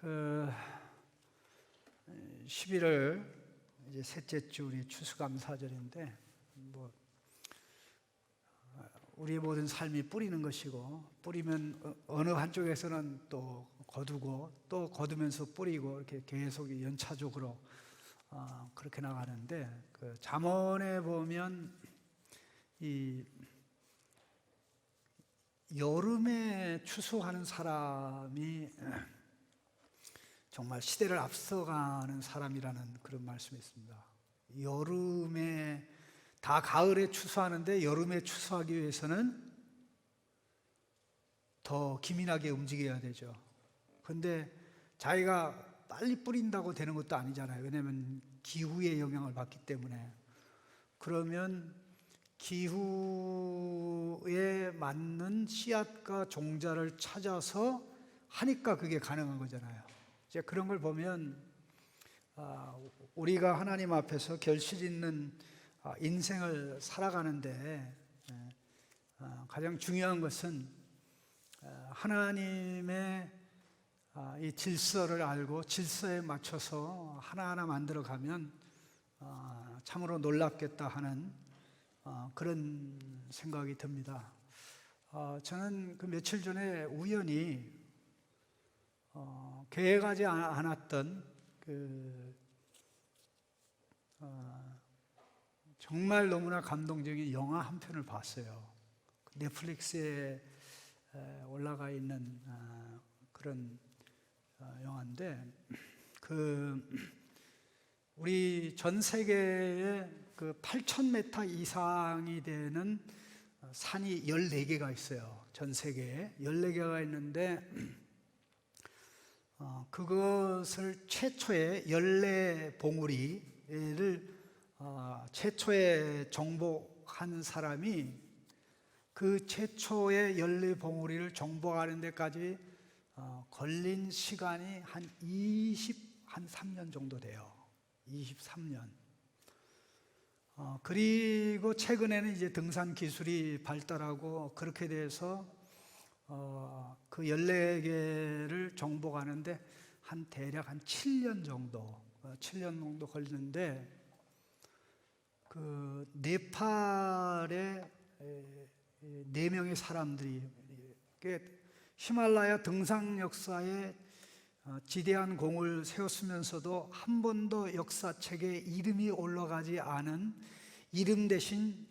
그 11월 이제 셋째 주 우리 추수감사절인데 우리의 모든 삶이 뿌리는 것이고, 뿌리면 어느 한쪽에서는 또 거두고 또 거두면서 뿌리고 이렇게 계속 연차적으로 그렇게 나가는데, 그 잠언에 보면 이 여름에 추수하는 사람이 정말 시대를 앞서가는 사람이라는 그런 말씀이 있습니다. 여름에 다 가을에 추수하는데 여름에 추수하기 위해서는 더 기민하게 움직여야 되죠. 그런데 자기가 빨리 뿌린다고 되는 것도 아니잖아요. 왜냐하면 기후의 영향을 받기 때문에. 그러면 기후에 맞는 씨앗과 종자를 찾아서 하니까 그게 가능한 거잖아요. 이제 그런 걸 보면 우리가 하나님 앞에서 결실 있는 인생을 살아가는데 가장 중요한 것은 하나님의 이 질서를 알고 질서에 맞춰서 하나하나 만들어가면 참으로 놀랍겠다 하는 그런 생각이 듭니다. 저는 그 며칠 전에 우연히 계획하지 않았던 정말 너무나 감동적인 영화 한 편을 봤어요. 넷플릭스에 올라가 있는 그런 영화인데, 우리 전 세계에 8,000m 이상이 되는 산이 14개가 있어요. 전 세계에 14개가 있는데, 그것을 최초의 연례봉우리를 최초에 정복한 사람이 그 최초의 연례봉우리를 정복하는 데까지 걸린 시간이 한 23년 정도 돼요. 23년. 그리고 최근에는 이제 등산 기술이 발달하고 그렇게 돼서 그 14개를 정복하는데 대략 한 7년 정도 걸리는데, 그 네팔의 4명의 사람들이 히말라야 등산 역사에 지대한 공을 세웠으면서도 한 번도 역사책에 이름이 올라가지 않은 이름 대신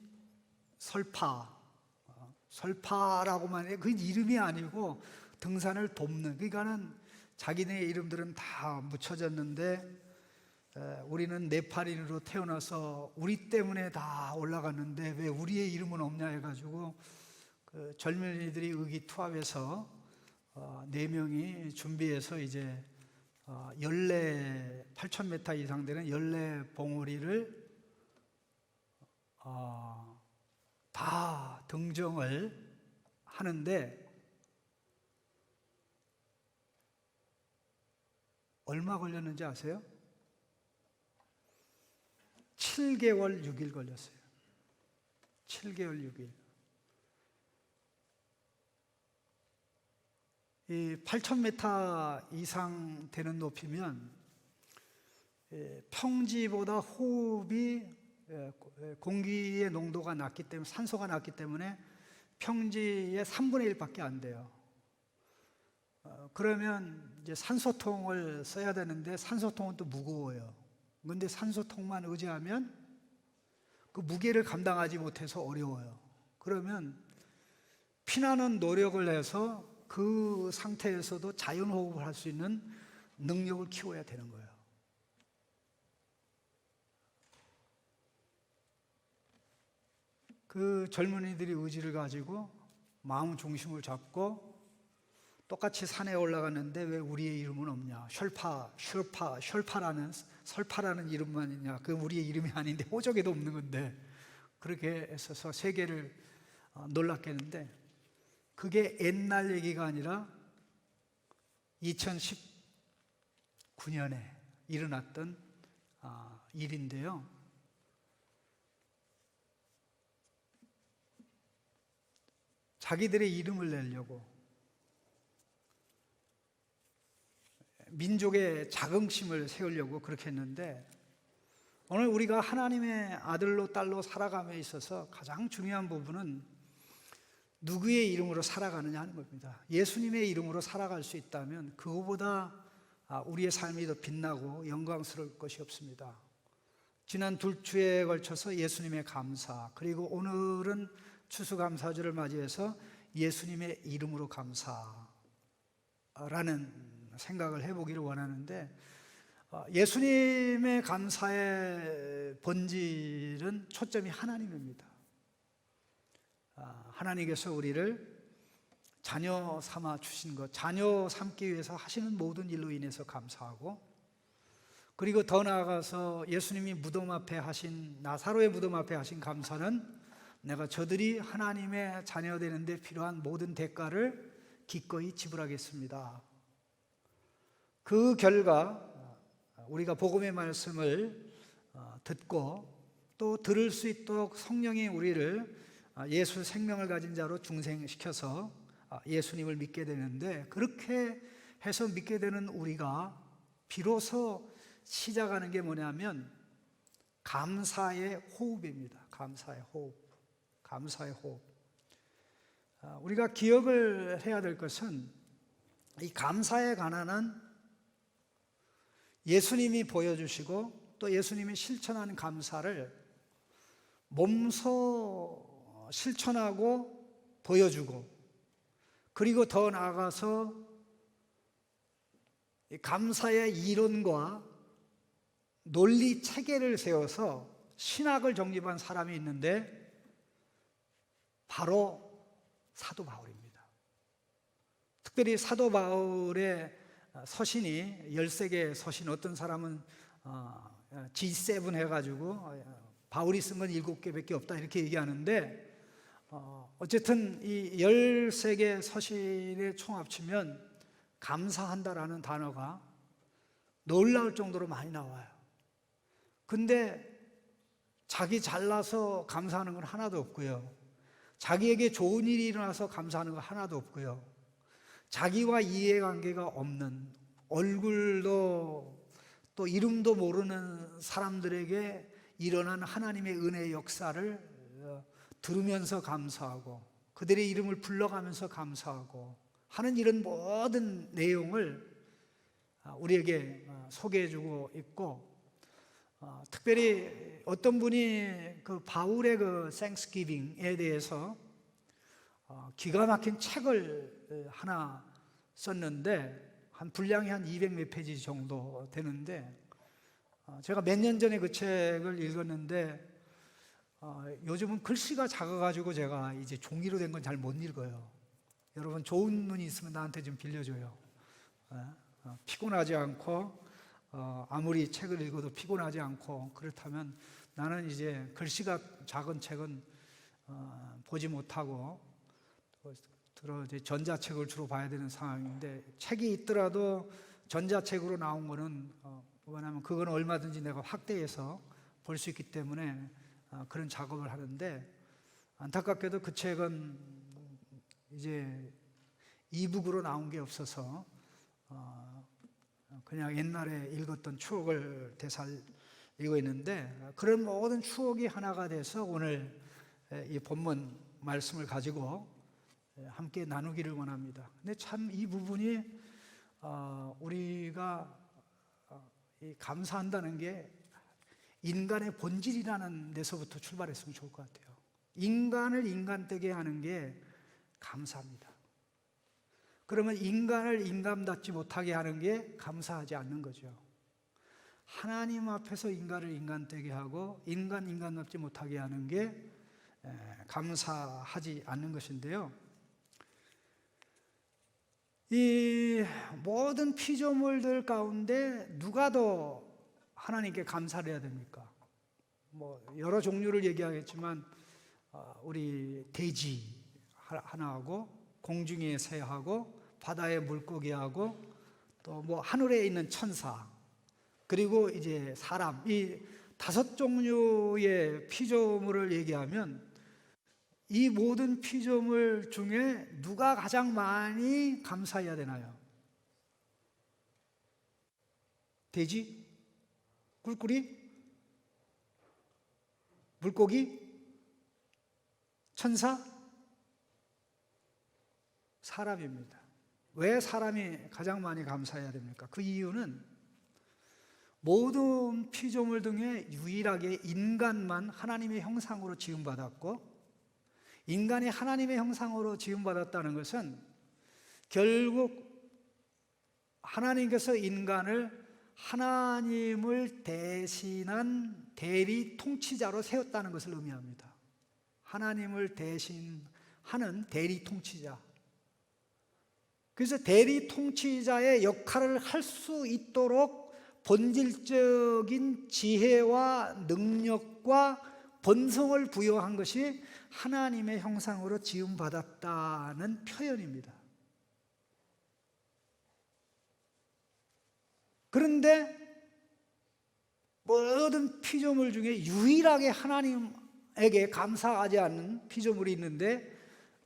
설파라고만 해. 그 이름이 아니고 등산을 돕는, 그러니까는 자기네 이름들은 다 묻혀졌는데 우리는 네팔인으로 태어나서 우리 때문에 다 올라갔는데 왜 우리의 이름은 없냐 해가지고 그 젊은이들이 의기투합해서 4명이 준비해서 이제 8,000m 이상 되는 연례봉우리를 다 등정을 하는데 얼마 걸렸는지 아세요? 7개월 6일 걸렸어요. 7개월 6일. 이 8,000m 이상 되는 높이면 평지보다 호흡이 공기의 농도가 낮기 때문에, 산소가 낮기 때문에 평지의 3분의 1밖에 안 돼요. 그러면 이제 산소통을 써야 되는데 산소통은 또 무거워요. 그런데 산소통만 의지하면 그 무게를 감당하지 못해서 어려워요. 그러면 피나는 노력을 해서 그 상태에서도 자연호흡을 할 수 있는 능력을 키워야 되는 거예요. 그 젊은이들이 의지를 가지고 마음 중심을 잡고 똑같이 산에 올라갔는데 왜 우리의 이름은 없냐? 설파라는 이름만 있냐? 그 우리의 이름이 아닌데 호적에도 없는 건데, 그렇게 했어서 세계를 놀랍게 했는데, 그게 옛날 얘기가 아니라 2019년에 일어났던 일인데요. 자기들의 이름을 내려고 민족의 자긍심을 세우려고 그렇게 했는데, 오늘 우리가 하나님의 아들로 딸로 살아감에 있어서 가장 중요한 부분은 누구의 이름으로 살아가느냐 하는 겁니다. 예수님의 이름으로 살아갈 수 있다면 그거보다 우리의 삶이 더 빛나고 영광스러울 것이 없습니다. 지난 2주에 걸쳐서 예수님의 감사, 그리고 오늘은 추수감사절을 맞이해서 예수님의 이름으로 감사라는 생각을 해보기를 원하는데, 예수님의 감사의 본질은 초점이 하나님입니다. 하나님께서 우리를 자녀 삼아 주신 것, 자녀 삼기 위해서 하시는 모든 일로 인해서 감사하고, 그리고 더 나아가서 예수님이 무덤 앞에 하신, 나사로의 무덤 앞에 하신 감사는 내가 저들이 하나님의 자녀 되는데 필요한 모든 대가를 기꺼이 지불하겠습니다. 그 결과 우리가 복음의 말씀을 듣고 또 들을 수 있도록 성령이 우리를 예수 생명을 가진 자로 중생시켜서 예수님을 믿게 되는데, 그렇게 해서 믿게 되는 우리가 비로소 시작하는 게 뭐냐면 감사의 호흡입니다. 감사의 호흡. 감사의 호흡. 우리가 기억을 해야 될 것은 이 감사에 관한 예수님이 보여주시고 또 예수님이 실천한 감사를 몸소 실천하고 보여주고, 그리고 더 나아가서 감사의 이론과 논리 체계를 세워서 신학을 정립한 사람이 있는데 바로 사도 바울입니다. 특별히 사도 바울의 서신이 13개의 서신, 어떤 사람은 G7 해가지고 바울이 쓴 건 7개밖에 없다 이렇게 얘기하는데, 어쨌든 이 13개 서신에 총 합치면 감사한다라는 단어가 놀라울 정도로 많이 나와요. 근데 자기 잘나서 감사하는 건 하나도 없고요, 자기에게 좋은 일이 일어나서 감사하는 건 하나도 없고요, 자기와 이해관계가 없는, 얼굴도 또 이름도 모르는 사람들에게 일어난 하나님의 은혜의 역사를 들으면서 감사하고, 그들의 이름을 불러가면서 감사하고 하는 이런 모든 내용을 우리에게 소개해주고 있고, 특별히 어떤 분이 그 바울의 그 땡스기빙에 대해서 기가 막힌 책을 하나 썼는데, 한 분량이 한 200 몇 페이지 정도 되는데, 제가 몇 년 전에 그 책을 읽었는데 요즘은 글씨가 작아가지고 제가 이제 종이로 된 건 잘 못 읽어요. 여러분 좋은 눈이 있으면 나한테 좀 빌려줘요. 피곤하지 않고 아무리 책을 읽어도 피곤하지 않고, 그렇다면 나는 이제 글씨가 작은 책은 보지 못하고 주로 이제 전자책을 주로 봐야 되는 상황인데, 책이 있더라도 전자책으로 나온 거는 뭐냐면 그건 얼마든지 내가 확대해서 볼 수 있기 때문에 그런 작업을 하는데, 안타깝게도 그 책은 이제 이북으로 나온 게 없어서 그냥 옛날에 읽었던 추억을 되살리고 있는데, 그런 모든 추억이 하나가 돼서 오늘 이 본문 말씀을 가지고 함께 나누기를 원합니다. 근데 참 이 부분이 우리가 감사한다는 게 인간의 본질이라는 데서부터 출발했으면 좋을 것 같아요. 인간을 인간되게 하는 게 감사합니다. 그러면 인간을 인간답지 못하게 하는 게 감사하지 않는 거죠. 하나님 앞에서 인간을 인간되게 하고 인간답지 못하게 하는 게 감사하지 않는 것인데요, 이 모든 피조물들 가운데 누가 더 하나님께 감사를 해야 됩니까? 뭐 여러 종류를 얘기하겠지만 우리 돼지 하나하고 공중의 새하고 바다의 물고기하고 또 뭐 하늘에 있는 천사, 그리고 이제 사람, 이 5종류의 피조물을 얘기하면 이 모든 피조물 중에 누가 가장 많이 감사해야 되나요? 돼지? 꿀꿀이? 물고기? 천사? 사람입니다. 왜 사람이 가장 많이 감사해야 됩니까? 그 이유는 모든 피조물 중에 유일하게 인간만 하나님의 형상으로 지음받았고, 인간이 하나님의 형상으로 지음받았다는 것은 결국 하나님께서 인간을 하나님을 대신한 대리 통치자로 세웠다는 것을 의미합니다. 하나님을 대신하는 대리 통치자. 그래서 대리 통치자의 역할을 할 수 있도록 본질적인 지혜와 능력과 본성을 부여한 것이 하나님의 형상으로 지음받았다는 표현입니다. 그런데 모든 피조물 중에 유일하게 하나님에게 감사하지 않는 피조물이 있는데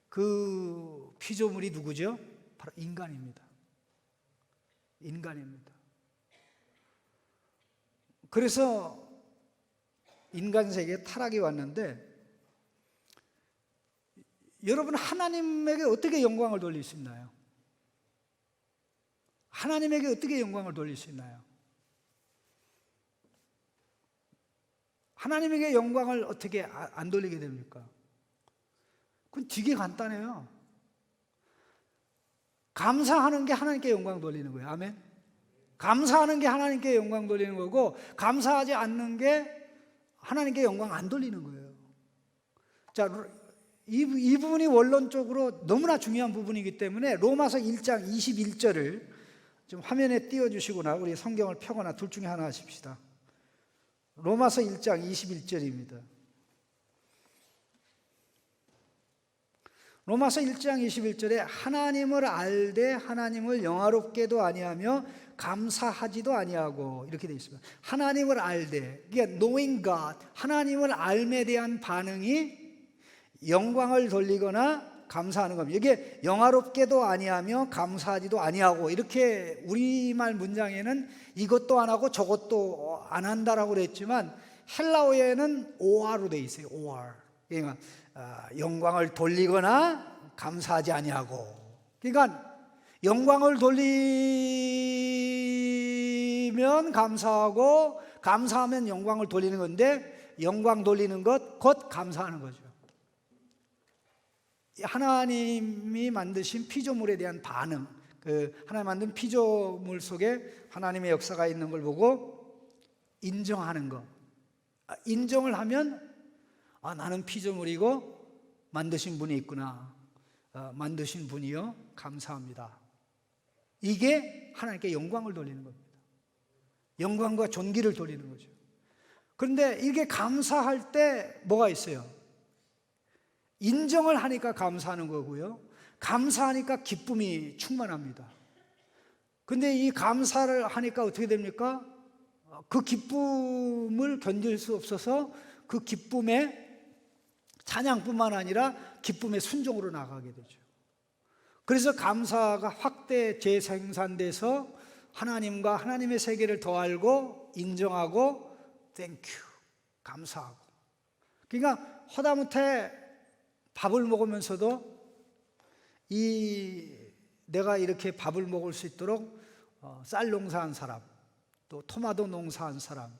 그 피조물이 누구죠? 바로 인간입니다. 인간입니다. 그래서 인간 세계에 타락이 왔는데, 여러분 하나님에게 어떻게 영광을 돌릴 수 있나요? 하나님에게 어떻게 영광을 돌릴 수 있나요? 하나님에게 영광을 어떻게 안 돌리게 됩니까? 그건 되게 간단해요. 감사하는 게 하나님께 영광 돌리는 거예요. 아멘. 감사하는 게 하나님께 영광 돌리는 거고, 감사하지 않는 게 하나님께 영광 안 돌리는 거예요. 자, 이 부분이 원론적으로 너무나 중요한 부분이기 때문에 로마서 1장 21절을 좀 화면에 띄워주시거나 우리 성경을 펴거나 둘 중에 하나 하십시다. 로마서 1장 21절입니다. 로마서 1장 21절에 하나님을 알되 하나님을 영화롭게도 아니하며 감사하지도 아니하고, 이렇게 되어 있습니다. 하나님을 알되, 그러니까 knowing God, 하나님을 알에 대한 반응이 영광을 돌리거나 감사하는 겁니다. 이게 영화롭게도 아니하며 감사하지도 아니하고, 이렇게 우리말 문장에는 이것도 안 하고 저것도 안 한다라고 그랬지만 헬라어에는 or로 되어 있어요. or. 그러니까 영광을 돌리거나 감사하지 아니하고, 그러니까 영광을 돌리면 감사하고 감사하면 영광을 돌리는 건데, 영광 돌리는 것 곧 감사하는 거죠. 하나님이 만드신 피조물에 대한 반응, 하나님 만든 피조물 속에 하나님의 역사가 있는 걸 보고 인정하는 것. 인정을 하면 나는 피조물이고 만드신 분이 있구나. 만드신 분이요, 감사합니다. 이게 하나님께 영광을 돌리는 겁니다. 영광과 존귀를 돌리는 거죠. 그런데 이게 감사할 때 뭐가 있어요? 인정을 하니까 감사하는 거고요, 감사하니까 기쁨이 충만합니다. 근데 이 감사를 하니까 어떻게 됩니까? 그 기쁨을 견딜 수 없어서 그 기쁨에 찬양뿐만 아니라 기쁨의 순종으로 나가게 되죠. 그래서 감사가 확대 재생산돼서 하나님과 하나님의 세계를 더 알고 인정하고 땡큐, 감사하고. 그러니까 허다못해 밥을 먹으면서도 내가 이렇게 밥을 먹을 수 있도록 쌀 농사한 사람, 또 토마토 농사한 사람,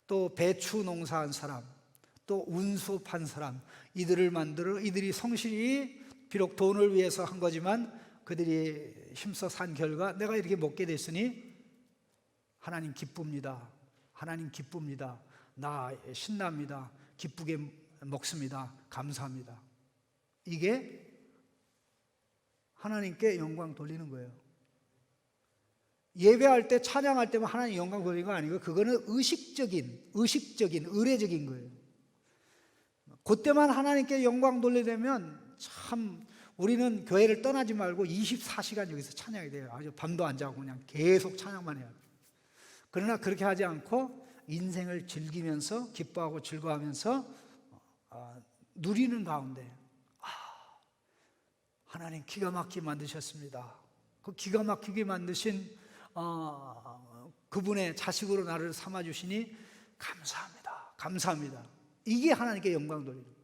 또 배추 농사한 사람, 또 운수업한 사람, 이들이 성실히 비록 돈을 위해서 한 거지만 그들이 힘써 산 결과 내가 이렇게 먹게 됐으니 하나님 기쁩니다. 하나님 기쁩니다. 나 신납니다. 기쁘게 먹습니다. 감사합니다. 이게 하나님께 영광 돌리는 거예요. 예배할 때, 찬양할 때만 하나님 영광 돌리는 거 아니고, 그거는 의식적인, 의례적인 거예요. 그때만 하나님께 영광 돌리려면 참 우리는 교회를 떠나지 말고 24시간 여기서 찬양이 돼요. 아주 밤도 안 자고 그냥 계속 찬양만 해요. 그러나 그렇게 하지 않고 인생을 즐기면서 기뻐하고 즐거워하면서 누리는 가운데 하나님 기가 막히게 만드셨습니다. 그 기가 막히게 만드신 그분의 자식으로 나를 삼아주시니 감사합니다. 감사합니다. 이게 하나님께 영광 돌리는 거예요.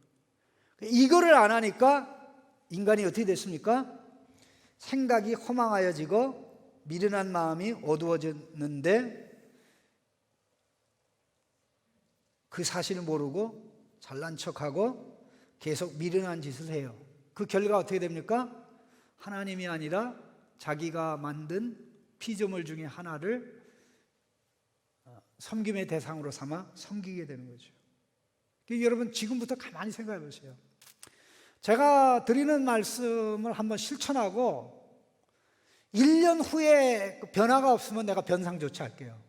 이거를 안 하니까 인간이 어떻게 됐습니까? 생각이 허망하여지고 미련한 마음이 어두워졌는데 그 사실을 모르고 잘난 척하고 계속 미련한 짓을 해요. 그 결과 어떻게 됩니까? 하나님이 아니라 자기가 만든 피조물 중에 하나를 섬김의 대상으로 삼아 섬기게 되는 거죠. 여러분 지금부터 가만히 생각해 보세요. 제가 드리는 말씀을 한번 실천하고 1년 후에 변화가 없으면 내가 변상 조치할게요.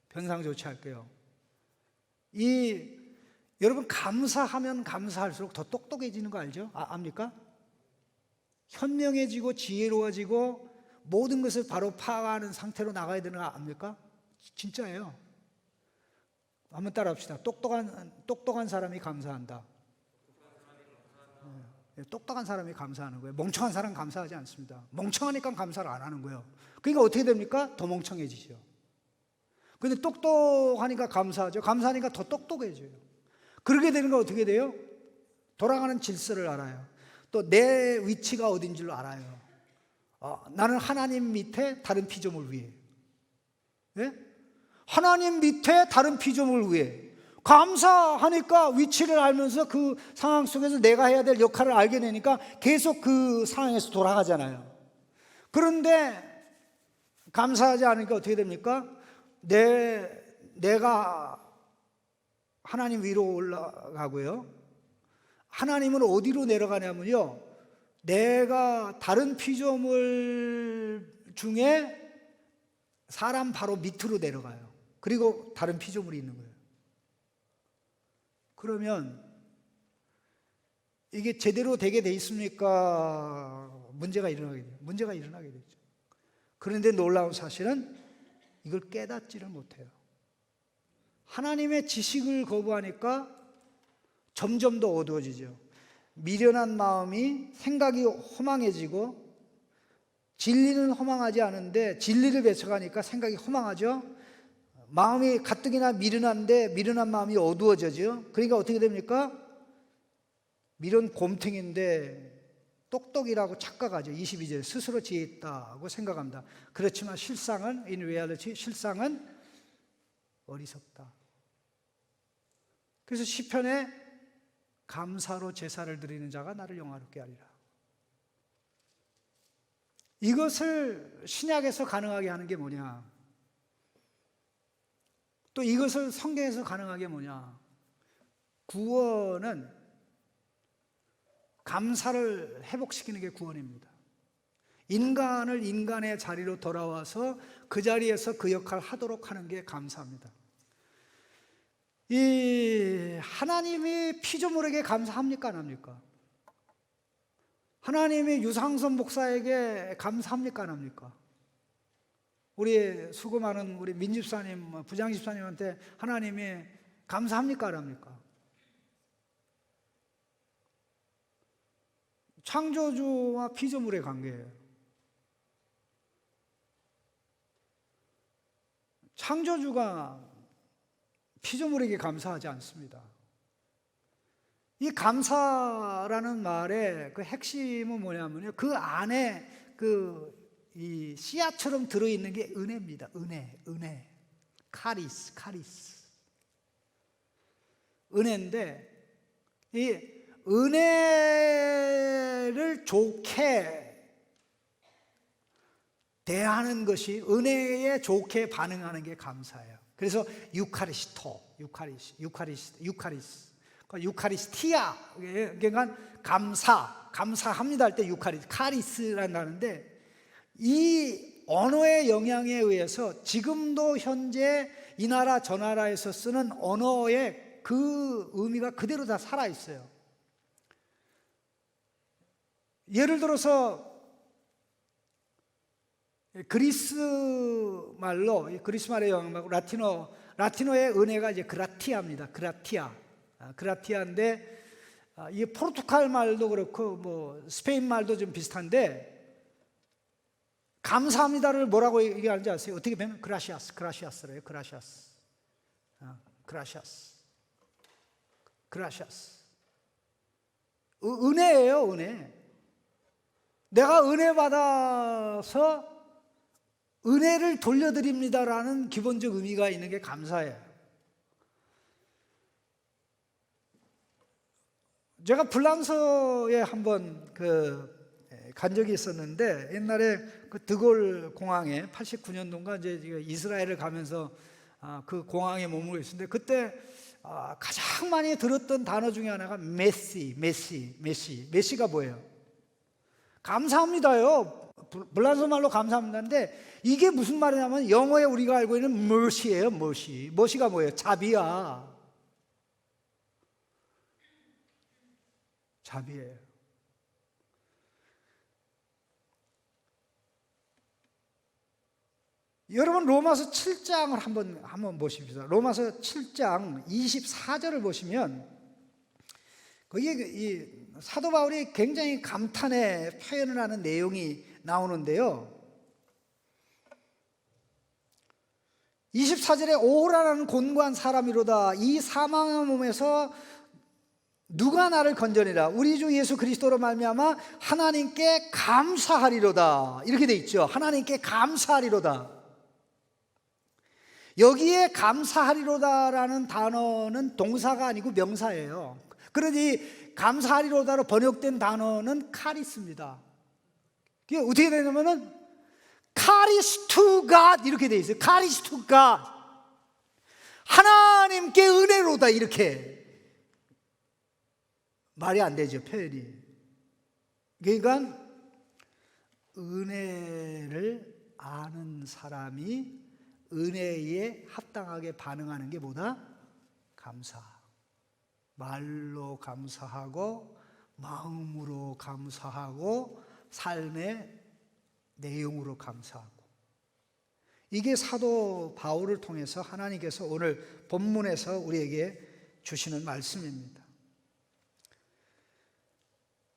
변상 조치할게요. 여러분 감사하면 감사할수록 더 똑똑해지는 거 알죠? 압니까? 현명해지고 지혜로워지고 모든 것을 바로 파악하는 상태로 나가야 되는 거 압니까? 진짜예요. 한번 따라합시다. 똑똑한 사람이 감사한다. 똑똑한 사람이 감사하는 거예요. 멍청한 사람 감사하지 않습니다. 멍청하니까 감사를 안 하는 거예요. 그러니까 어떻게 됩니까? 더 멍청해지죠. 근데 똑똑하니까 감사하죠. 감사하니까 더 똑똑해져요. 그렇게 되는 건 어떻게 돼요? 돌아가는 질서를 알아요. 또 내 위치가 어딘 줄 알아요. 나는 하나님 밑에 다른 피조물 위에. 네? 하나님 밑에 다른 피조물 위에. 감사하니까 위치를 알면서 그 상황 속에서 내가 해야 될 역할을 알게 되니까 계속 그 상황에서 돌아가잖아요. 그런데 감사하지 않으니까 어떻게 됩니까? 내가 하나님 위로 올라가고요. 하나님은 어디로 내려가냐면요, 내가 다른 피조물 중에 사람 바로 밑으로 내려가요. 그리고 다른 피조물이 있는 거예요. 그러면 이게 제대로 되게 돼 있습니까? 문제가 일어나게 되죠. 그런데 놀라운 사실은 이걸 깨닫지를 못해요. 하나님의 지식을 거부하니까 점점 더 어두워지죠. 미련한 마음이 생각이 허망해지고 진리는 허망하지 않은데 진리를 배척하니까 생각이 허망하죠. 마음이 가뜩이나 미련한데 미련한 마음이 어두워져죠. 그러니까 어떻게 됩니까? 미련 곰탱인데 똑똑이라고 착각하죠. 22절 스스로 지혜 있다고 생각합니다. 그렇지만 실상은 in reality 실상은 어리석다. 그래서 시편에 감사로 제사를 드리는 자가 나를 영화롭게 하리라. 이것을 신약에서 가능하게 하는 게 뭐냐? 또 이것을 성경에서 가능하게 뭐냐? 구원은 감사를 회복시키는 게 구원입니다. 인간을 인간의 자리로 돌아와서 그 자리에서 그 역할을 하도록 하는 게 감사합니다. 이 하나님이 피조물에게 감사합니까? 안 합니까? 하나님이 유상선 목사에게 감사합니까? 안 합니까? 우리 수고 많은 우리 민집사님, 부장집사님한테 하나님이 감사합니까? 안 합니까? 창조주와 피조물의 관계예요. 창조주가 피조물에게 감사하지 않습니다. 이 감사라는 말의 그 핵심은 뭐냐면요, 그 안에 이 씨앗처럼 들어있는 게 은혜입니다. 은혜. 카리스. 은혜인데 이 은혜를 좋게 대하는 것이, 은혜에 좋게 반응하는 게 감사예요. 그래서 유카리스티아, 그러니까 감사합니다 할 때 카리스라는 단어인데, 이 언어의 영향에 의해서 지금도 현재 이 나라 저 나라에서 쓰는 언어의 그 의미가 그대로 다 살아있어요. 예를 들어서 그리스 말의 영향하고 라틴어의 은혜가 이제 그라티아입니다. 그라티아인데 이게 포르투갈 말도 그렇고 뭐 스페인 말도 좀 비슷한데, 감사합니다를 뭐라고 얘기하는지 아세요? 어떻게 보면 그라시아스, 그라시아스래요. 그라시아스, 그라시아스, 그라시아스. 은혜예요, 은혜. 내가 은혜 받아서 은혜를 돌려드립니다라는 기본적 의미가 있는 게 감사예요. 제가 불란서에 한번 간 적이 있었는데, 옛날에 그 드골 공항에 89년도인가 이제 이스라엘을 가면서 그 공항에 머물고 있었는데, 그때 가장 많이 들었던 단어 중에 하나가 메시가 뭐예요? 감사합니다요. 불란서 말로 감사합니다인데, 이게 무슨 말이냐면 영어에 우리가 알고 있는 mercy예요. mercy가 뭐예요? 자비야. 자비예요. 여러분 로마서 7장을 한번 보십시오. 로마서 7장 24절을 보시면 거기에 이 사도 바울이 굉장히 감탄의 표현을 하는 내용이 나오는데요. 24절에 오호라는 곤고한 사람이로다. 이 사망의 몸에서 누가 나를 건져내라. 우리 주 예수 그리스도로 말미암아 하나님께 감사하리로다. 이렇게 돼 있죠. 하나님께 감사하리로다. 여기에 감사하리로다라는 단어는 동사가 아니고 명사예요. 그러니 감사하리로다로 번역된 단어는 카리스입니다. 이게 어떻게 되냐면은 카리스 투 갓 이렇게 돼 있어요. 카리스 투 갓. 하나님께 은혜로다, 이렇게. 말이 안 되죠, 표현이. 그러니까 은혜를 아는 사람이 은혜에 합당하게 반응하는 게 뭐다? 감사. 말로 감사하고 마음으로 감사하고 삶의 내용으로 감사하고. 이게 사도 바울을 통해서 하나님께서 오늘 본문에서 우리에게 주시는 말씀입니다.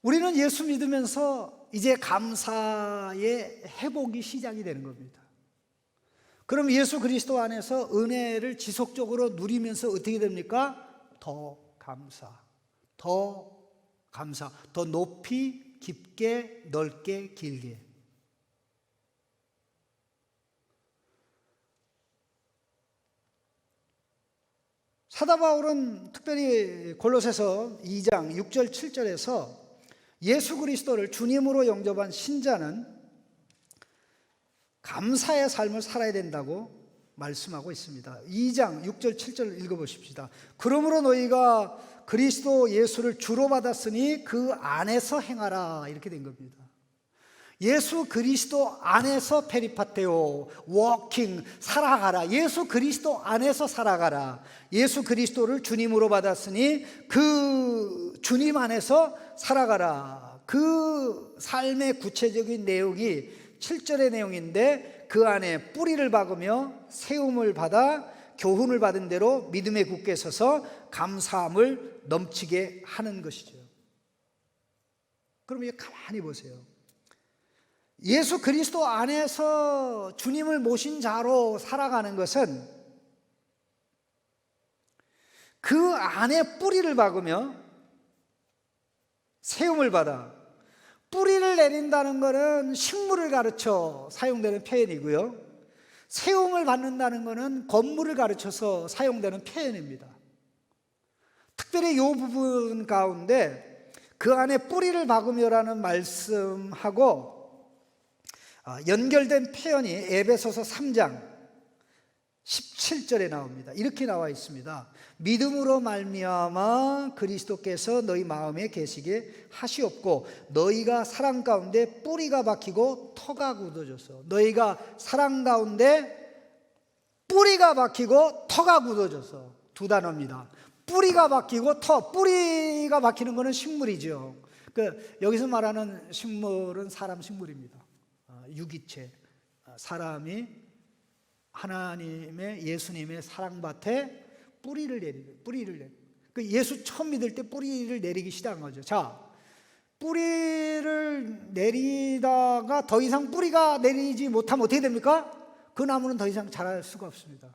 우리는 예수 믿으면서 이제 감사의 회복이 시작이 되는 겁니다. 그럼 예수 그리스도 안에서 은혜를 지속적으로 누리면서 어떻게 됩니까? 더 감사, 더 높이, 깊게, 넓게, 길게. 사도 바울은 특별히 골로새서 2장 6절 7절에서 예수 그리스도를 주님으로 영접한 신자는 감사의 삶을 살아야 된다고 말씀하고 있습니다. 2장 6절 7절 읽어보십시다. 그러므로 너희가 그리스도 예수를 주로 받았으니 그 안에서 행하라, 이렇게 된 겁니다. 예수 그리스도 안에서 페리파테오, 워킹, 살아가라. 예수 그리스도 안에서 살아가라. 예수 그리스도를 주님으로 받았으니 그 주님 안에서 살아가라. 그 삶의 구체적인 내용이 7절의 내용인데, 그 안에 뿌리를 박으며 세움을 받아 교훈을 받은 대로 믿음에 굳게 서서 감사함을 넘치게 하는 것이죠. 그럼 이제 가만히 보세요. 예수 그리스도 안에서 주님을 모신 자로 살아가는 것은 그 안에 뿌리를 박으며 세움을 받아. 뿌리를 내린다는 것은 식물을 가르쳐 사용되는 표현이고요, 세움을 받는다는 것은 건물을 가르쳐서 사용되는 표현입니다. 특별히 이 부분 가운데 그 안에 뿌리를 박으며라는 말씀하고 연결된 표현이 에베소서 3장 17절에 나옵니다. 이렇게 나와 있습니다. 믿음으로 말미암아 그리스도께서 너희 마음에 계시게 하시옵고 너희가 사랑 가운데 뿌리가 박히고 터가 굳어져서. 너희가 사랑 가운데 뿌리가 박히고 터가 굳어져서. 두 단어입니다. 뿌리가 박히고 터. 뿌리가 박히는 것은 식물이죠. 여기서 말하는 식물은 사람 식물입니다. 유기체. 사람이 하나님의 예수님의 사랑밭에 뿌리를 내리는. 예수 처음 믿을 때 뿌리를 내리기 시작한 거죠. 자, 뿌리를 내리다가 더 이상 뿌리가 내리지 못하면 어떻게 됩니까? 그 나무는 더 이상 자랄 수가 없습니다.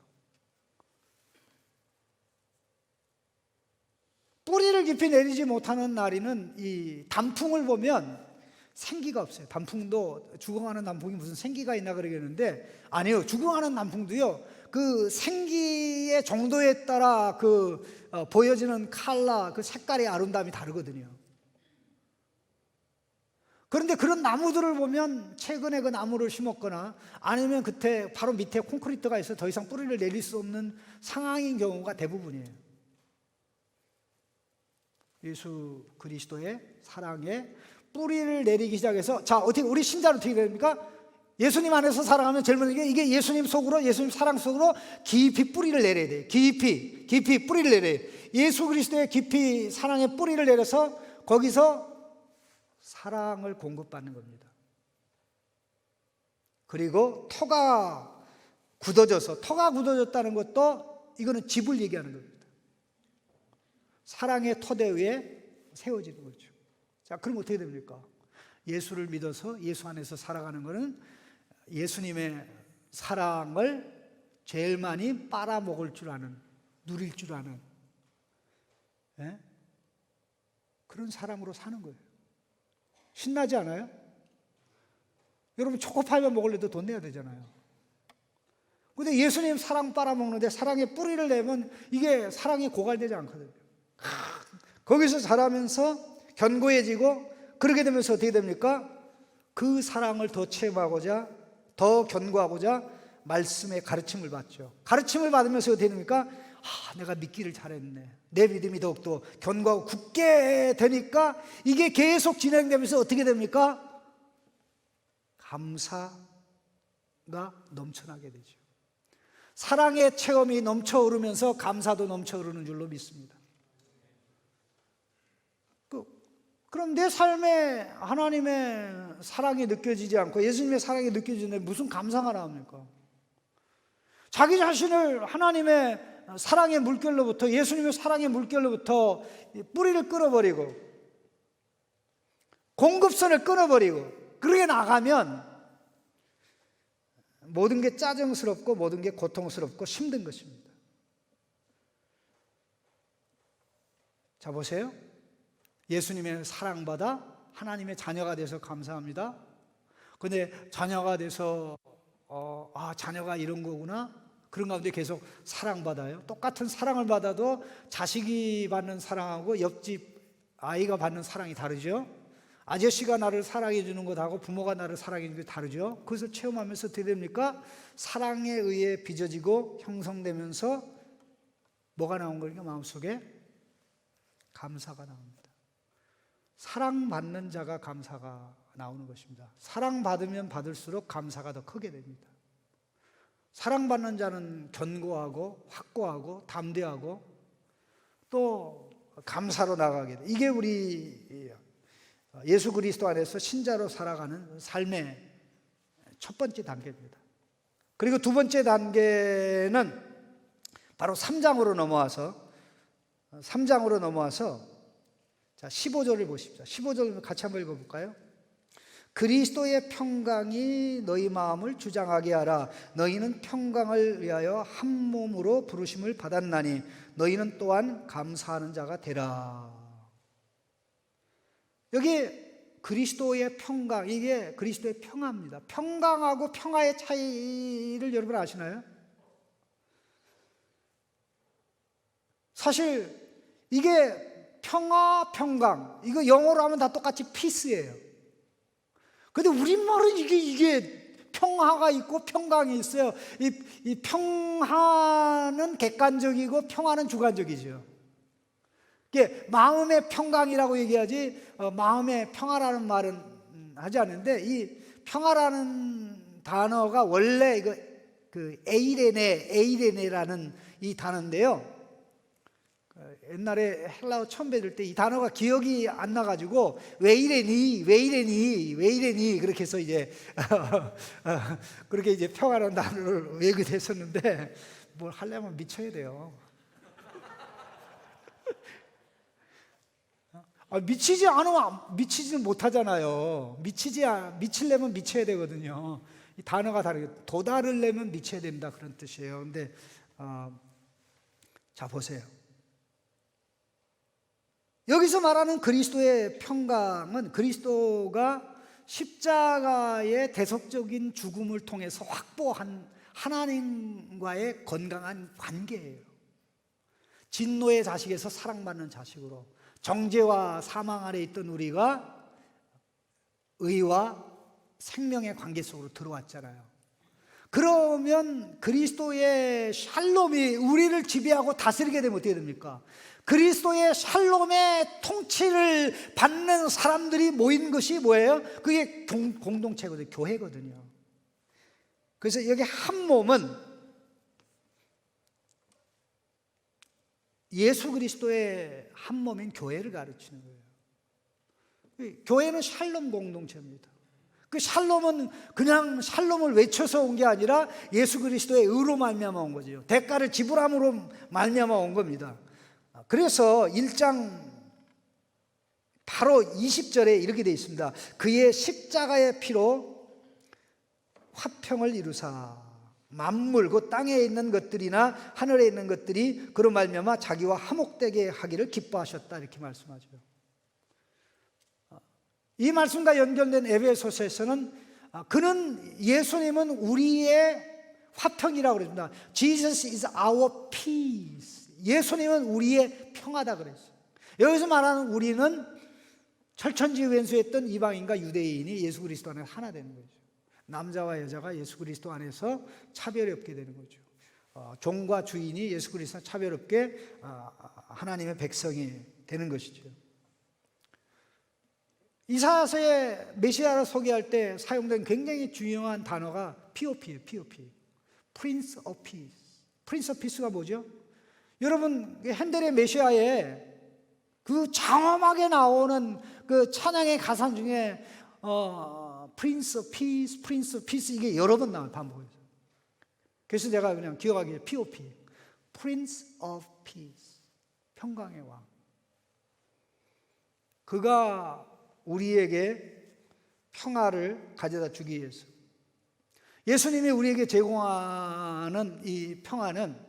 뿌리를 깊이 내리지 못하는 나리는 이 단풍을 보면 생기가 없어요. 단풍도 죽어가는 단풍이 무슨 생기가 있나 그러겠는데 아니에요. 죽어가는 단풍도요, 그 생기의 정도에 따라 보여지는 컬러, 그 색깔의 아름다움이 다르거든요. 그런데 그런 나무들을 보면 최근에 그 나무를 심었거나 아니면 그때 바로 밑에 콘크리트가 있어 더 이상 뿌리를 내릴 수 없는 상황인 경우가 대부분이에요. 예수 그리스도의 사랑에 뿌리를 내리기 시작해서, 자, 어떻게 우리 신자는 어떻게 됩니까? 예수님 안에서 살아가면 제일 먼저 이게 예수님 속으로, 예수님 사랑 속으로 깊이 뿌리를 내려야 돼요. 깊이 뿌리를 내려야 돼요. 예수 그리스도의 깊이 사랑의 뿌리를 내려서 거기서 사랑을 공급받는 겁니다. 그리고 터가 굳어졌다는 것도 이거는 집을 얘기하는 겁니다. 사랑의 토대 위에 세워지는 거죠. 자, 그럼 어떻게 됩니까? 예수를 믿어서 예수 안에서 살아가는 것은 예수님의 사랑을 제일 많이 빨아먹을 줄 아는, 누릴 줄 아는, 예? 그런 사람으로 사는 거예요. 신나지 않아요? 여러분 초코파이만 먹으려도 돈 내야 되잖아요. 근데 예수님 사랑 빨아먹는데 사랑의 뿌리를 내면 이게 사랑이 고갈되지 않거든요. 거기서 자라면서 견고해지고, 그렇게 되면서 어떻게 됩니까? 그 사랑을 더 체험하고자, 더 견고하고자 말씀의 가르침을 받죠. 가르침을 받으면서 어떻게 됩니까? 내가 믿기를 잘했네. 내 믿음이 더욱더 견고하고 굳게 되니까 이게 계속 진행되면서 어떻게 됩니까? 감사가 넘쳐나게 되죠. 사랑의 체험이 넘쳐오르면서 감사도 넘쳐오르는 줄로 믿습니다. 그럼 내 삶에 하나님의 사랑이 느껴지지 않고 예수님의 사랑이 느껴지는데 무슨 감사가 나옵니까? 자기 자신을 하나님의 사랑의 물결로부터, 예수님의 사랑의 물결로부터 뿌리를 끊어버리고 공급선을 끊어버리고 그렇게 나가면 모든 게 짜증스럽고 모든 게 고통스럽고 힘든 것입니다. 자, 보세요. 예수님의 사랑받아 하나님의 자녀가 돼서 감사합니다. 근데 자녀가 돼서 자녀가 이런 거구나, 그런 가운데 계속 사랑받아요. 똑같은 사랑을 받아도 자식이 받는 사랑하고 옆집 아이가 받는 사랑이 다르죠. 아저씨가 나를 사랑해 주는 것하고 부모가 나를 사랑해 주는 게 다르죠. 그것을 체험하면서 어떻게 됩니까? 사랑에 의해 빚어지고 형성되면서 뭐가 나온 거니까 마음속에 감사가 나옵니다. 사랑받는 자가 감사가 나오는 것입니다. 사랑받으면 받을수록 감사가 더 크게 됩니다. 사랑받는 자는 견고하고 확고하고 담대하고 또 감사로 나가게 돼요. 이게 우리 예수 그리스도 안에서 신자로 살아가는 삶의 첫 번째 단계입니다. 그리고 두 번째 단계는 바로 3장으로 넘어와서 자, 15절을 보십시오. 15절 같이 한번 읽어볼까요? 그리스도의 평강이 너희 마음을 주장하게 하라. 너희는 평강을 위하여 한 몸으로 부르심을 받았나니 너희는 또한 감사하는 자가 되라. 여기 그리스도의 평강, 이게 그리스도의 평화입니다. 평강하고 평화의 차이를 여러분 아시나요? 사실 이게 평강, 이거 영어로 하면 다 똑같이 피스예요. 근데 우리말은 이게 평화가 있고 평강이 있어요. 이 평화는 객관적이고 평화는 주관적이죠. 이게 마음의 평강이라고 얘기하지 마음의 평화라는 말은 하지 않는데, 이 평화라는 단어가 원래 이거 에이레네라는 이 단어인데요. 옛날에 헬라어 처음 배울 때 이 단어가 기억이 안 나가지고 왜 이래니 그렇게 해서 이제 그렇게 이제 평화라는 단어를 외우게 됐었는데, 뭘 하려면 미쳐야 돼요. 미치지 않으면 미치지는 못하잖아요. 미치려면 미쳐야 되거든요. 이 단어가 다르게 도달하려면 미쳐야 된다 그런 뜻이에요. 근데 자 보세요. 여기서 말하는 그리스도의 평강은 그리스도가 십자가의 대속적인 죽음을 통해서 확보한 하나님과의 건강한 관계예요. 진노의 자식에서 사랑받는 자식으로 정죄와 사망 아래 있던 우리가 의와 생명의 관계 속으로 들어왔잖아요. 그러면 그리스도의 샬롬이 우리를 지배하고 다스리게 되면 어떻게 됩니까? 그리스도의 샬롬의 통치를 받는 사람들이 모인 것이 뭐예요? 그게 공동체거든요. 교회거든요. 그래서 여기 한 몸은 예수 그리스도의 한 몸인 교회를 가르치는 거예요. 교회는 샬롬 공동체입니다. 그 샬롬은 그냥 샬롬을 외쳐서 온 게 아니라 예수 그리스도의 의로 말미암아 온 거죠. 대가를 지불함으로 말미암아 온 겁니다. 그래서 1장 바로 20절에 이렇게 되어 있습니다. 그의 십자가의 피로 화평을 이루사 만물 곧 땅에 있는 것들이나 하늘에 있는 것들이 그로 말미암아 자기와 화목되게 하기를 기뻐하셨다 이렇게 말씀하죠. 이 말씀과 연결된 에베소서에서는 예수님은 우리의 화평이라고 그랬습니다. Jesus is our peace. 예수님은 우리의 평화다 그랬어요. 여기서 말하는 우리는 철천지 왼수했던 이방인과 유대인이 예수 그리스도 안에 하나 되는 거죠. 남자와 여자가 예수 그리스도 안에서 차별이 없게 되는 거죠. 종과 주인이 예수 그리스도 차별 없게 하나님의 백성이 되는 것이죠. 이사야서의 메시아를 소개할 때 사용된 굉장히 중요한 단어가 POP예요. POP. Prince of Peace. Prince of Peace가 뭐죠? 여러분 핸델의 메시아에 그 장엄하게 나오는 그 찬양의 가사 중에 Prince of Peace, Prince of Peace 이게 여러 번 나와요. 반복해서. 그래서 제가 그냥 기억하기에 POP. Prince of Peace. 평강의 왕. 그가 우리에게 평화를 가져다 주기 위해서 예수님이 우리에게 제공하는 이 평화는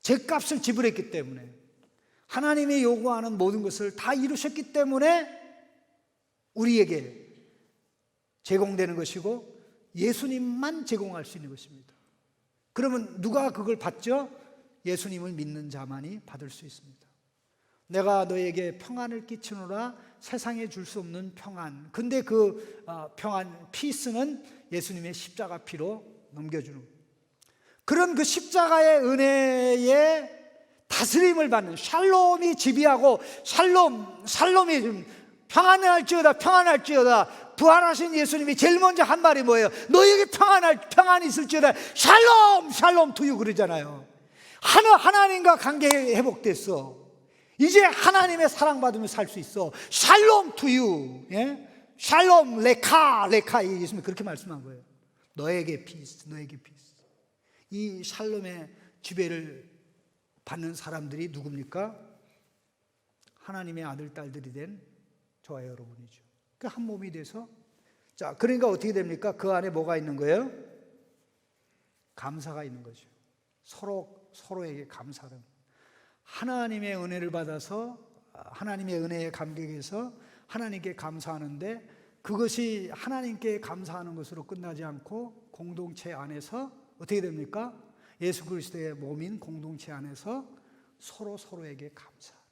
죗값을 지불했기 때문에 하나님이 요구하는 모든 것을 다 이루셨기 때문에 우리에게 제공되는 것이고 예수님만 제공할 수 있는 것입니다. 그러면 누가 그걸 받죠? 예수님을 믿는 자만이 받을 수 있습니다. 내가 너에게 평안을 끼치노라 세상에 줄 수 없는 평안. 근데 그 평안, 피스는 예수님의 십자가 피로 넘겨주는 거예요. 그런 그 십자가의 은혜에 다스림을 받는 샬롬이 지배하고 샬롬이 평안할지어다 부활하신 예수님이 제일 먼저 한 말이 뭐예요? 너에게 평안이 있을지어다 샬롬 투유 그러잖아요. 하나님과 관계 회복됐어. 이제 하나님의 사랑받으며 살 수 있어. 샬롬 투유. 예? 샬롬 레카 예수님이 그렇게 말씀한 거예요. 너에게 피스. 이 샬롬의 지배를 받는 사람들이 누굽니까? 하나님의 아들 딸들이 된 저와 여러분이죠. 그 한 몸이 돼서 자, 그러니까 어떻게 됩니까? 그 안에 뭐가 있는 거예요? 감사가 있는 거죠. 서로에게 감사를. 하나님의 은혜를 받아서 하나님의 은혜에 감격해서 하나님께 감사하는데 그것이 하나님께 감사하는 것으로 끝나지 않고 공동체 안에서 어떻게 됩니까? 예수 그리스도의 몸인 공동체 안에서 서로에게 감사하는.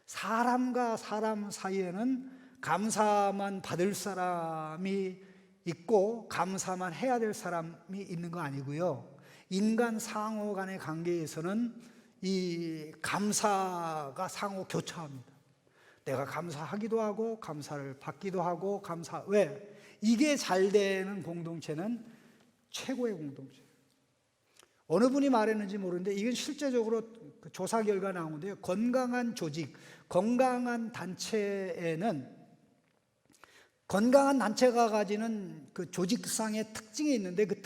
사람과 사람 사이에는 감사만 받을 사람이 있고 감사만 해야 될 사람이 있는 거 아니고요. 인간 상호 간의 관계에서는 이 감사가 상호 교차합니다. 내가 감사하기도 하고 감사를 받기도 하고 왜? 이게 잘 되는 공동체는 최고의 공동체. 어느 분이 말했는지 모르는데 이건 실제적으로 조사 결과 나오는데요. 건강한 조직, 건강한 단체에는 건강한 단체가 가지는 그 조직상의 특징이 있는데 그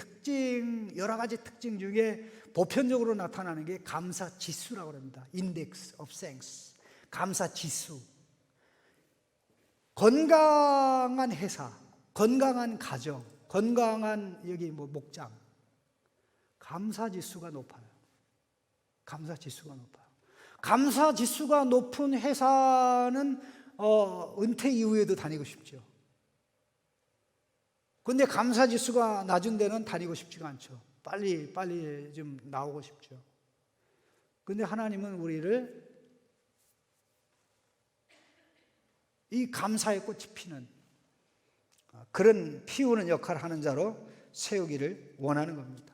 여러 가지 특징 중에 보편적으로 나타나는 게 감사 지수라고 합니다. Index of Thanks. 감사 지수. 건강한 회사, 건강한 가정, 건강한 여기 목장, 감사 지수가 높아요. 감사 지수가 높아요. 감사 지수가 높은 회사는 은퇴 이후에도 다니고 싶죠. 근데 감사 지수가 낮은 데는 다니고 싶지가 않죠. 빨리 좀 나오고 싶죠. 근데 하나님은 우리를 이 감사의 꽃이 피는 그런 피우는 역할을 하는 자로 세우기를 원하는 겁니다.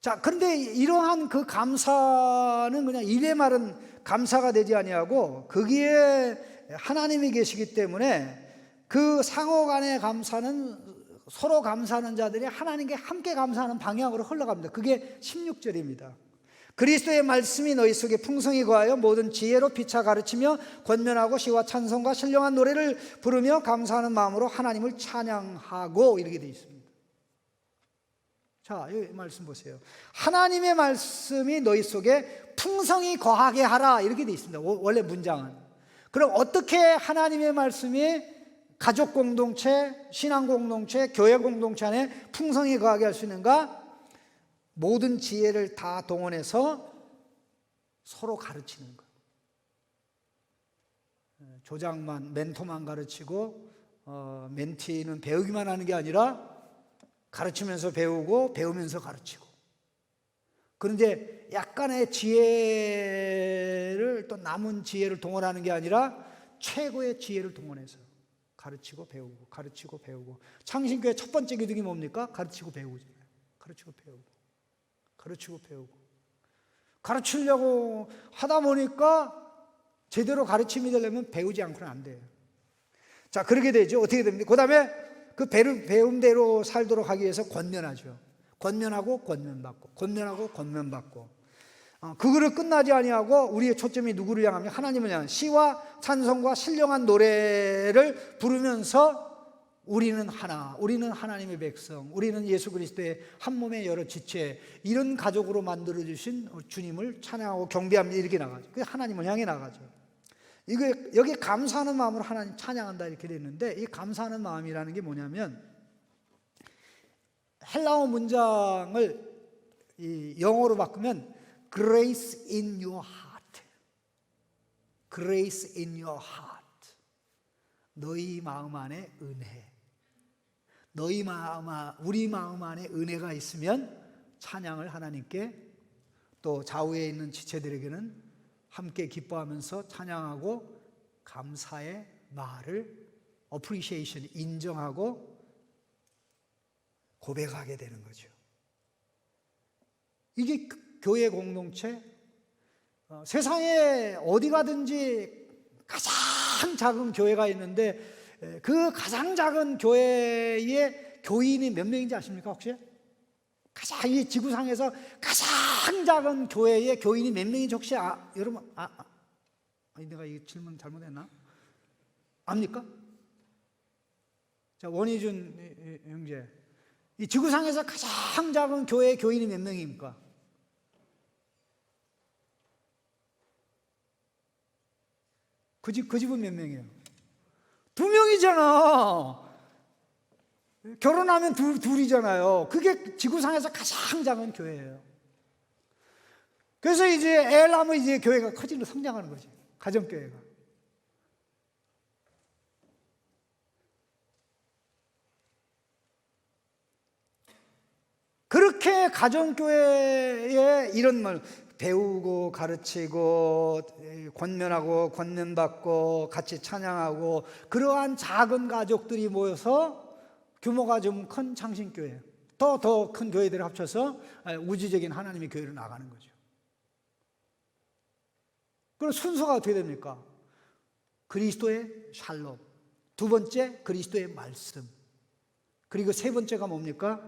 자, 그런데 이러한 그 감사는 그냥 입에 마른 감사가 되지 아니하고 거기에 하나님이 계시기 때문에 그 상호 간의 감사는 서로 감사하는 자들이 하나님께 함께 감사하는 방향으로 흘러갑니다. 그게 16절입니다. 그리스도의 말씀이 너희 속에 풍성히 거하여 모든 지혜로 피차 가르치며 권면하고 시와 찬송과 신령한 노래를 부르며 감사하는 마음으로 하나님을 찬양하고, 이렇게 되어 있습니다. 자, 이 말씀 보세요. 하나님의 말씀이 너희 속에 풍성히 거하게 하라, 이렇게 되어 있습니다. 원래 문장은. 그럼 어떻게 하나님의 말씀이 가족 공동체, 신앙 공동체, 교회 공동체 안에 풍성히 거하게 할 수 있는가? 모든 지혜를 다 동원해서 서로 가르치는 것. 조장만, 멘토만 가르치고 멘티는 배우기만 하는 게 아니라 가르치면서 배우고 배우면서 가르치고. 그런데 약간의 지혜를, 또 남은 지혜를 동원하는 게 아니라 최고의 지혜를 동원해서 가르치고 배우고, 가르치고 배우고. 창신교회 첫 번째 기둥이 뭡니까? 가르치고 배우잖아요. 가르치고 배우고, 가르치고 배우고. 가르치려고 하다 보니까 제대로 가르침이 되려면 배우지 않고는 안 돼요. 자, 그렇게 되죠. 어떻게 됩니까? 그 다음에 그 배움대로 살도록 하기 위해서 권면하죠. 권면하고 권면받고, 권면하고 권면받고. 그거를 끝나지 아니하고 우리의 초점이 누구를 향하면 하나님을 향한 시와 찬송과 신령한 노래를 부르면서 우리는 하나, 우리는 하나님의 백성, 우리는 예수 그리스도의 한 몸의 여러 지체, 이런 가족으로 만들어주신 주님을 찬양하고 경배합니다, 이렇게 나가죠. 그게 하나님을 향해 나가죠. 이거 여기 감사하는 마음으로 하나님 찬양한다, 이렇게 되어 있는데, 이 감사하는 마음이라는 게 뭐냐면 헬라어 문장을 이 영어로 바꾸면 Grace in your heart, Grace in your heart, 너희 마음 안에 은혜. 너희 마음, 우리 마음 안에 은혜가 있으면 찬양을 하나님께, 또 좌우에 있는 지체들에게는 함께 기뻐하면서 찬양하고 감사의 말을 appreciation, 인정하고 고백하게 되는 거죠. 이게 교회 공동체, 세상에 어디 가든지 가장 작은 교회가 있는데 그 가장 작은 교회의 교인이 몇 명인지 아십니까 혹시? 가장 이 지구상에서 가장 작은 교회의 교인이 몇 명인지 혹시 여러분 내가 이 질문 잘못했나? 압니까? 자, 원희준 형제, 이 지구상에서 가장 작은 교회의 교인이 몇 명입니까? 그 집은 몇 명이에요? 2명이잖아. 결혼하면 둘이잖아요. 그게 지구상에서 가장 작은 교회예요. 그래서 이제 애 낳으면 이제 교회가 커지고 성장하는 거지. 가정교회가. 그렇게 가정교회에 이런 말, 배우고 가르치고 권면하고 권면받고 같이 찬양하고, 그러한 작은 가족들이 모여서 규모가 좀 큰 창신교회, 더 큰 교회들을 합쳐서 우주적인 하나님의 교회로 나가는 거죠. 그럼 순서가 어떻게 됩니까? 그리스도의 샬롬, 두 번째 그리스도의 말씀, 그리고 세 번째가 뭡니까?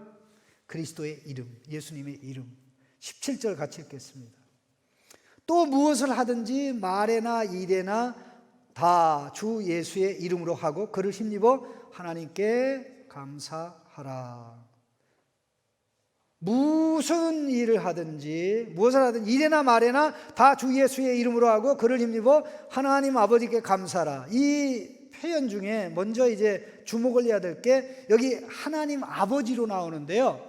그리스도의 이름, 예수님의 이름. 17절 같이 읽겠습니다. 또 무엇을 하든지 말에나 일에나 다 주 예수의 이름으로 하고 그를 힘입어 하나님께 감사하라. 무슨 일을 하든지, 무엇을 하든지 일에나 말에나 다 주 예수의 이름으로 하고 그를 힘입어 하나님 아버지께 감사하라. 이 표현 중에 먼저 이제 주목을 해야 될 게 여기 하나님 아버지로 나오는데요.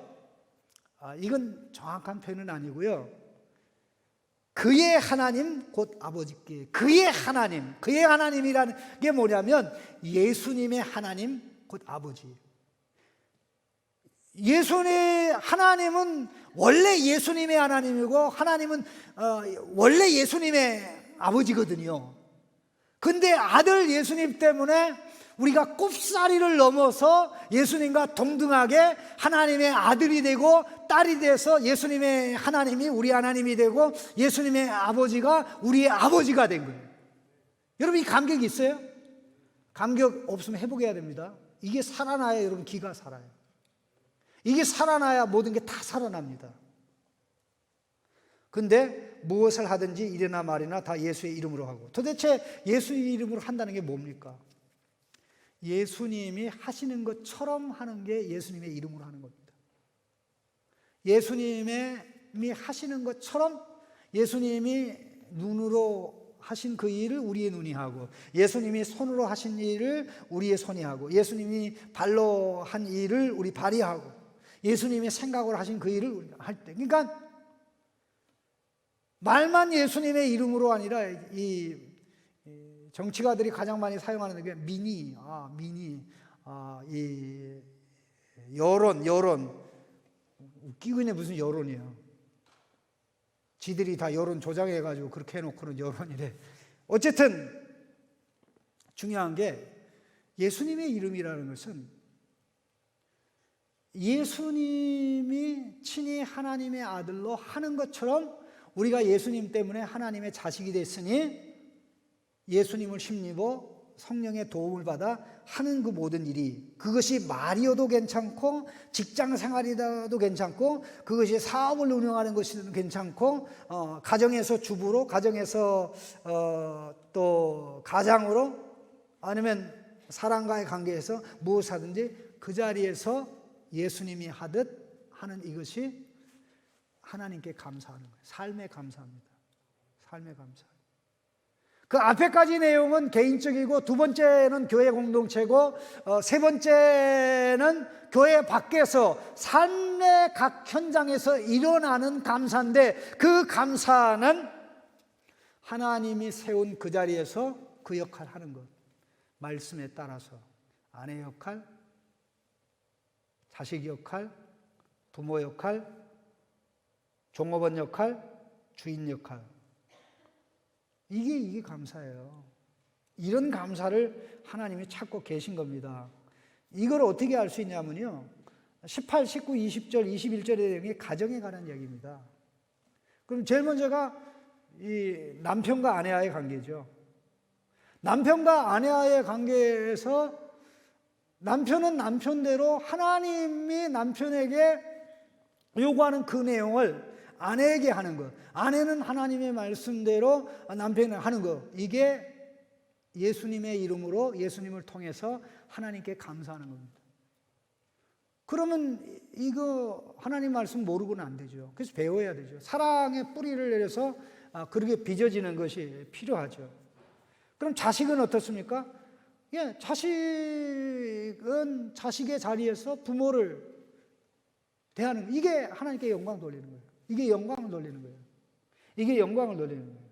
이건 정확한 표현은 아니고요. 그의 하나님 곧 아버지께, 그의 하나님이라는 게 뭐냐면 예수님의 하나님 곧 아버지. 예수님의 하나님은 원래 예수님의 하나님이고 하나님은 원래 예수님의 아버지거든요. 근데 아들 예수님 때문에 우리가 꼽사리를 넘어서 예수님과 동등하게 하나님의 아들이 되고 딸이 돼서 예수님의 하나님이 우리 하나님이 되고 예수님의 아버지가 우리의 아버지가 된 거예요. 여러분 이 감격이 있어요? 감격 없으면 회복해야 됩니다. 이게 살아나야 여러분 기가 살아요. 이게 살아나야 모든 게 다 살아납니다. 근데 무엇을 하든지 이래나 말이나 다 예수의 이름으로 하고, 도대체 예수의 이름으로 한다는 게 뭡니까? 예수님이 하시는 것처럼 하는 게 예수님의 이름으로 하는 겁니다. 예수님이 하시는 것처럼 예수님이 눈으로 하신 그 일을 우리의 눈이 하고, 예수님이 손으로 하신 일을 우리의 손이 하고, 예수님이 발로 한 일을 우리 발이 하고, 예수님이 생각으로 하신 그 일을 우리가 할 때, 그러니까 말만 예수님의 이름으로 아니라 이 정치가들이 가장 많이 사용하는 게 이 여론 웃기고 있네. 무슨 여론이에요? 지들이 다 여론 조작해가지고 그렇게 해놓고는 여론이래. 어쨌든 중요한 게 예수님의 이름이라는 것은 예수님이 친히 하나님의 아들로 하는 것처럼 우리가 예수님 때문에 하나님의 자식이 됐으니 예수님을 힘입어 성령의 도움을 받아 하는 그 모든 일이, 그것이 말이어도 괜찮고 직장 생활이라도 괜찮고 그것이 사업을 운영하는 것이든 괜찮고 가정에서 주부로, 가정에서 또 가장으로, 아니면 사람과의 관계에서 무엇을 하든지 그 자리에서 예수님이 하듯 하는 이것이 하나님께 감사하는 거예요. 삶에 감사합니다. 삶에 감사. 그 앞에까지 내용은 개인적이고, 두 번째는 교회 공동체고, 세 번째는 교회 밖에서 삶의 각 현장에서 일어나는 감사인데, 그 감사는 하나님이 세운 그 자리에서 그 역할을 하는 것. 말씀에 따라서 아내 역할, 자식 역할, 부모 역할, 종업원 역할, 주인 역할. 이게 감사예요. 이런 감사를 하나님이 찾고 계신 겁니다. 이걸 어떻게 알 수 있냐면요, 18, 19, 20절, 21절의 내용이 가정에 관한 얘기입니다. 그럼 제일 먼저가 이 남편과 아내와의 관계죠. 남편과 아내와의 관계에서 남편은 남편대로 하나님이 남편에게 요구하는 그 내용을 아내에게 하는 것, 아내는 하나님의 말씀대로 남편이 하는 것, 이게 예수님의 이름으로, 예수님을 통해서 하나님께 감사하는 겁니다. 그러면 이거 하나님 말씀 모르고는 안 되죠. 그래서 배워야 되죠. 사랑의 뿌리를 내려서 그렇게 빚어지는 것이 필요하죠. 그럼 자식은 어떻습니까? 예, 자식은 자식의 자리에서 부모를 대하는, 이게 하나님께 영광 돌리는 거예요. 이게 영광을 돌리는 거예요. 이게 영광을 돌리는 거예요.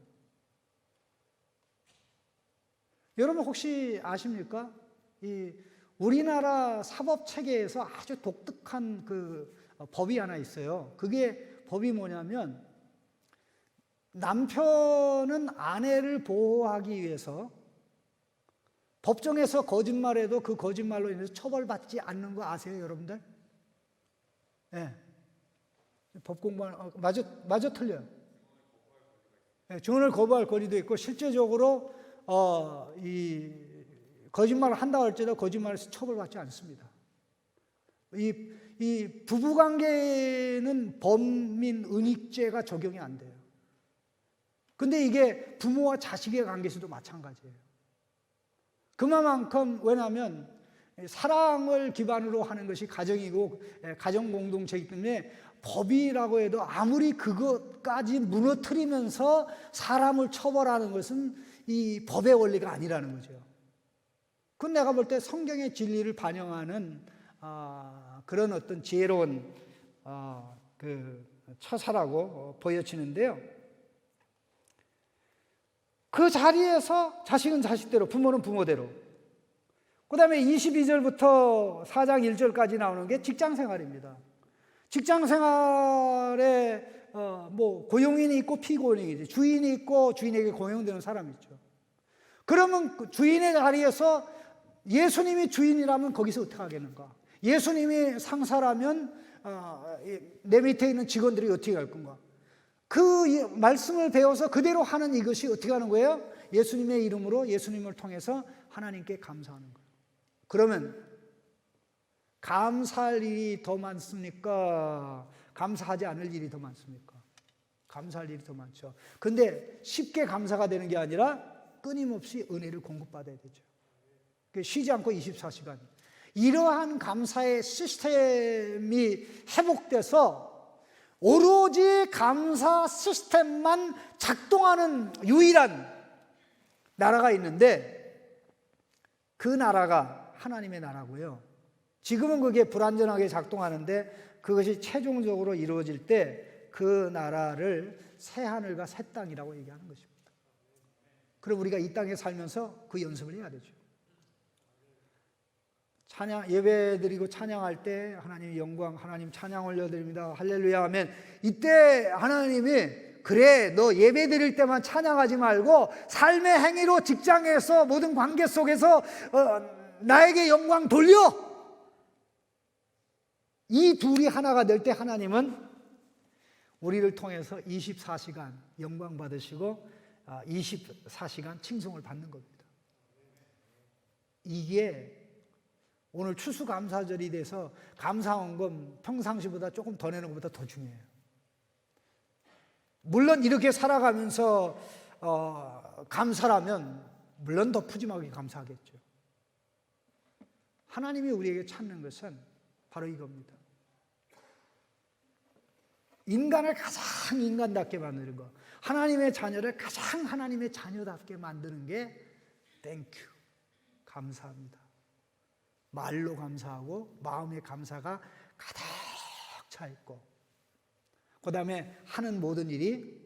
여러분 혹시 아십니까? 이 우리나라 사법 체계에서 아주 독특한 그 법이 하나 있어요. 그게 법이 뭐냐면, 남편은 아내를 보호하기 위해서 법정에서 거짓말해도 그 거짓말로 인해서 처벌받지 않는 거 아세요, 여러분들? 네. 법 공부하는, 맞아 틀려요. 네, 증언을 거부할 권리도 있고, 실제적으로 이 거짓말을 한다고 할지라도 거짓말에서 처벌받지 않습니다. 이 부부관계는 범민 은닉죄가 적용이 안 돼요. 근데 이게 부모와 자식의 관계에서도 마찬가지예요. 그만큼, 왜냐하면 사랑을 기반으로 하는 것이 가정이고 가정 공동체이기 때문에 법이라고 해도 아무리 그것까지 무너뜨리면서 사람을 처벌하는 것은 이 법의 원리가 아니라는 거죠. 그건 내가 볼 때 성경의 진리를 반영하는 그런 어떤 지혜로운 그 처사라고 보여지는데요. 그 자리에서 자식은 자식대로, 부모는 부모대로. 그 다음에 22절부터 4장 1절까지 나오는 게 직장생활입니다. 직장생활에 뭐 고용인이 있고 피고용인이 있죠. 주인이 있고 주인에게 고용되는 사람이 있죠. 그러면 그 주인의 자리에서 예수님이 주인이라면 거기서 어떻게 하겠는가? 예수님이 상사라면 내 밑에 있는 직원들이 어떻게 할 건가? 그 말씀을 배워서 그대로 하는 이것이 어떻게 하는 거예요? 예수님의 이름으로 예수님을 통해서 하나님께 감사하는 거예요. 그러면 감사할 일이 더 많습니까? 감사하지 않을 일이 더 많습니까? 감사할 일이 더 많죠. 근데 쉽게 감사가 되는 게 아니라 끊임없이 은혜를 공급받아야 되죠. 쉬지 않고 24시간. 이러한 감사의 시스템이 회복돼서 오로지 감사 시스템만 작동하는 유일한 나라가 있는데 그 나라가 하나님의 나라고요. 지금은 그게 불완전하게 작동하는데 그것이 최종적으로 이루어질 때 그 나라를 새 하늘과 새 땅이라고 얘기하는 것입니다. 그럼 우리가 이 땅에 살면서 그 연습을 해야 되죠. 찬양, 예배 드리고 찬양할 때 하나님 영광, 하나님 찬양 올려드립니다. 할렐루야 하면 이때 하나님이 그래 너 예배 드릴 때만 찬양하지 말고 삶의 행위로 직장에서 모든 관계 속에서 나에게 영광 돌려. 이 둘이 하나가 될 때 하나님은 우리를 통해서 24시간 영광 받으시고 24시간 칭송을 받는 겁니다. 이게 오늘 추수감사절이 돼서 감사원금 평상시보다 조금 더 내는 것보다 더 중요해요. 물론 이렇게 살아가면서 감사라면 물론 더 푸짐하게 감사하겠죠. 하나님이 우리에게 찾는 것은 바로 이겁니다. 인간을 가장 인간답게 만드는 것, 하나님의 자녀를 가장 하나님의 자녀답게 만드는 게 땡큐, 감사합니다. 말로 감사하고 마음의 감사가 가득 차 있고, 그 다음에 하는 모든 일이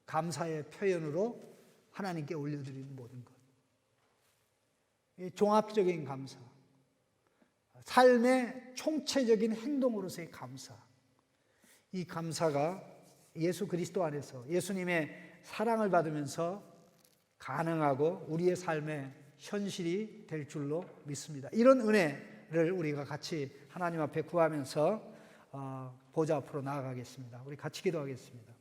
감사의 표현으로 하나님께 올려드리는 모든 것. 이 종합적인 감사, 삶의 총체적인 행동으로서의 감사. 이 감사가 예수 그리스도 안에서 예수님의 사랑을 받으면서 가능하고 우리의 삶의 현실이 될 줄로 믿습니다. 이런 은혜를 우리가 같이 하나님 앞에 구하면서 보좌 앞으로 나아가겠습니다. 우리 같이 기도하겠습니다.